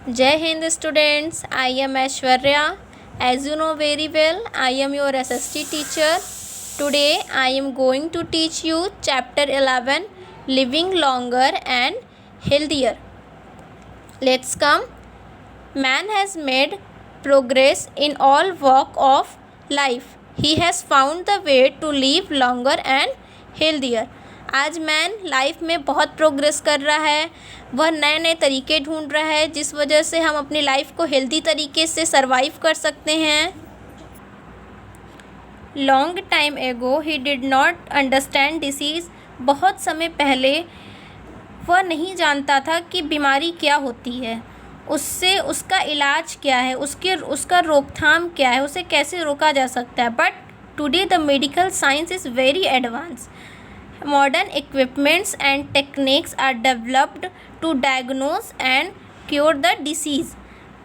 Jai Hind students, I am Aishwarya. As you know very well, I am your SST teacher. Today I am going to teach you chapter 11, Living Longer and Healthier. Let's come. Man has made progress in all walk of life. He has found the way to live longer and healthier. आज man life में बहुत progress कर रहा है। वह नए नए तरीके ढूंढ रहा है जिस वजह से हम अपनी लाइफ को हेल्दी तरीके से सरवाइव कर सकते हैं। लॉन्ग टाइम एगो he did not understand disease. बहुत समय पहले वह नहीं जानता था कि बीमारी क्या होती है, उससे उसका इलाज क्या है, उसका रोकथाम क्या है, उसे कैसे रोका जा सकता है। But today the medical science is very advance. Modern equipments and techniques are developed to diagnose and cure the disease.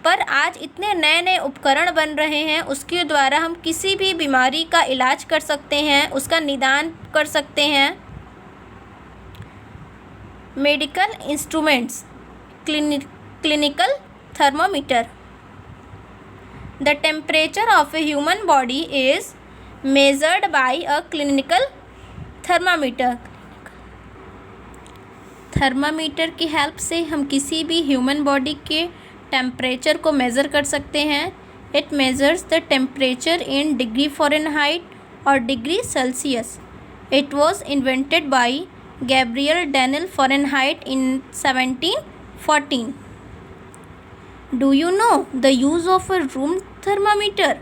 पर आज इतने नए नए उपकरण बन रहे हैं, उसके द्वारा हम किसी भी बीमारी का इलाज कर सकते हैं, उसका निदान कर सकते हैं। Medical instruments, clinical thermometer. The temperature of a human body is measured by a clinical thermometer. Thermometer की हेल्प से हम किसी भी ह्यूमन बॉडी के टेम्परेचर को मेज़र कर सकते हैं। It measures the temperature in degree Fahrenheit और degree Celsius. It was invented by Gabriel Daniel Fahrenheit in 1714। Do you know the use of a room thermometer?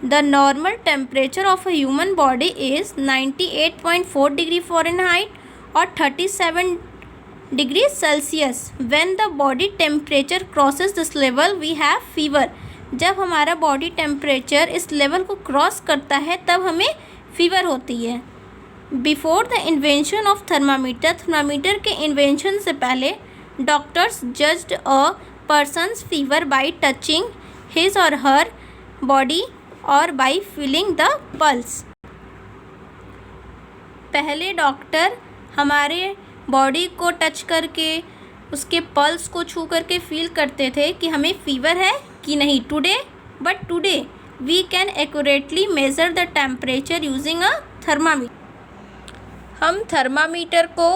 The normal temperature of a human body is 98.4 degree Fahrenheit or 37 degrees Celsius. When the body temperature crosses this level, we have fever. जब हमारा body temperature इस level को cross करता है तब हमें fever होती है। Before the invention of thermometer, thermometer के इन्वेंशन से पहले doctors judged a person's fever bye touching his और हर बॉडी और बाई फीलिंग द पल्स। पहले डॉक्टर हमारे बॉडी को टच करके उसके पल्स को छू करके फील करते थे कि हमें फीवर है कि नहीं। Today we can accurately measure the temperature using a thermometer. हम थर्मामीटर को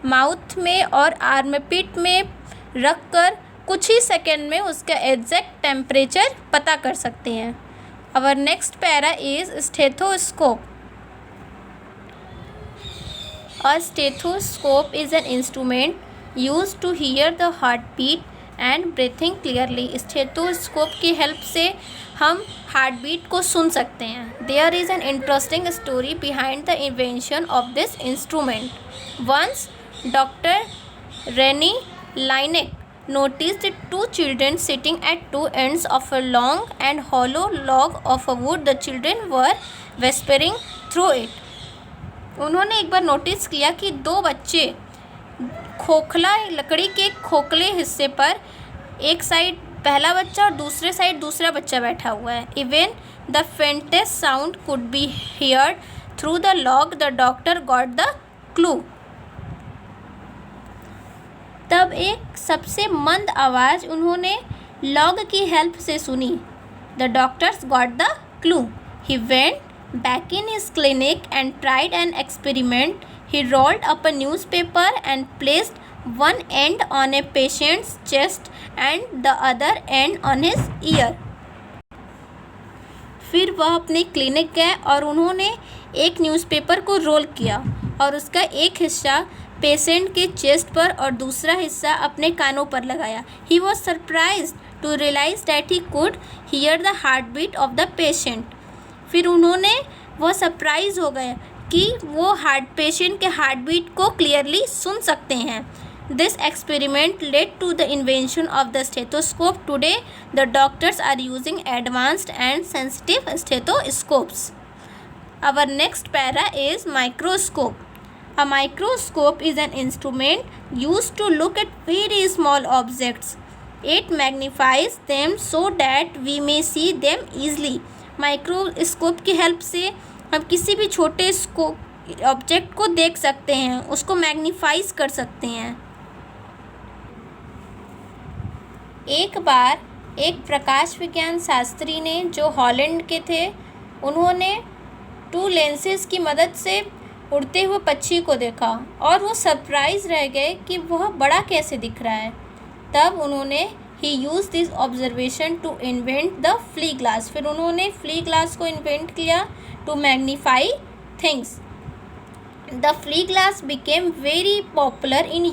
माउथ में और आर्मपिट में रख कर कुछ ही सेकेंड में उसका एग्जैक्ट टेम्परेचर पता कर सकते हैं। Our next para is stethoscope. A stethoscope is an instrument used to hear the heartbeat and breathing clearly. Stethoscope की हेल्प से हम हार्ट बीट को सुन सकते हैं। There is an interesting story behind the invention of this instrument. Once, Dr. René Laennec noticed two children sitting at two ends of a long and hollow log of a wood. The children were whispering through it. उन्होंने एक बार notice किया कि दो बच्चे खोखला लकड़ी के खोखले हिस्से पर एक साइड पहला बच्चा और दूसरे साइड दूसरा बच्चा बैठा हुआ है। Even the faintest sound could be heard through the log. The doctor got the clue. तब एक सबसे मंद आवाज़ उन्होंने लॉग की हेल्प से सुनी। The doctors got the clue. He went back in his clinic and tried an experiment. He rolled up a newspaper and placed one and on A patients chest and the other and on his year. फिर वह अपने clinic गए और उन्होंने एक newspaper को role किया और उसका एक हिस्सा पेशेंट के चेस्ट पर और दूसरा हिस्सा अपने कानों पर लगाया। He was surprised to realise that he could hear the heart beat of the patient. फिर वह सरप्राइज हो गए कि वो पेशेंट के हार्ट बीट को क्लियरली सुन सकते हैं। This experiment led to the invention of the stethoscope. Today the doctors are using advanced and sensitive stethoscopes. Our next para is microscope. A microscope is an instrument used to look at very small objects. It magnifies them so that we may see them easily. Microscope की help से हम किसी भी छोटे object को देख सकते हैं, उसको मैग्नीफाइज कर सकते हैं। एक बार एक प्रकाश विज्ञान शास्त्री ने, जो हॉलैंड के थे, उन्होंने 2 लेंसेज की मदद से उड़ते हुए पक्षी को देखा और वो सरप्राइज रह गए कि वह बड़ा कैसे दिख रहा है। तब उन्होंने he use this observation to invent the flea glass. फिर उन्होंने फ्ली ग्लास को इन्वेंट किया to magnify things. The flea glass became very popular in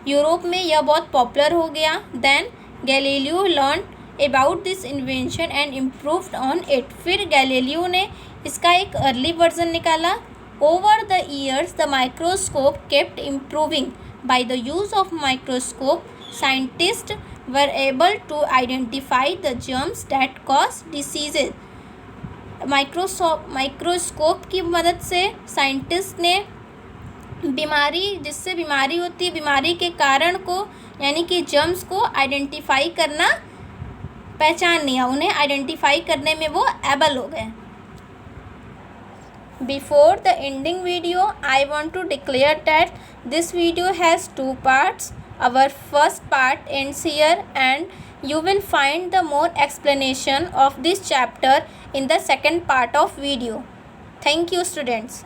Europe में यह बहुत पॉपुलर हो गया। Then Galileo learn about this invention and improved on it. फिर गैलीलियो ने इसका एक अर्ली वर्जन निकाला। Over the years the microscope kept improving. By the use of microscope scientist were able to identify the germs that cause diseases. Microscope की मदद से scientist ने बीमारी, जिससे बीमारी होती है, बीमारी के कारण को यानी कि जर्म्स को आइडेंटिफाई करना, पहचान लिया, उन्हें आइडेंटिफाई करने में वो एबल हो गए। Before the ending video, I want to declare that this video has 2 parts. Our first part ends here and you will find the more explanation of this chapter in the second part of video. Thank you, students.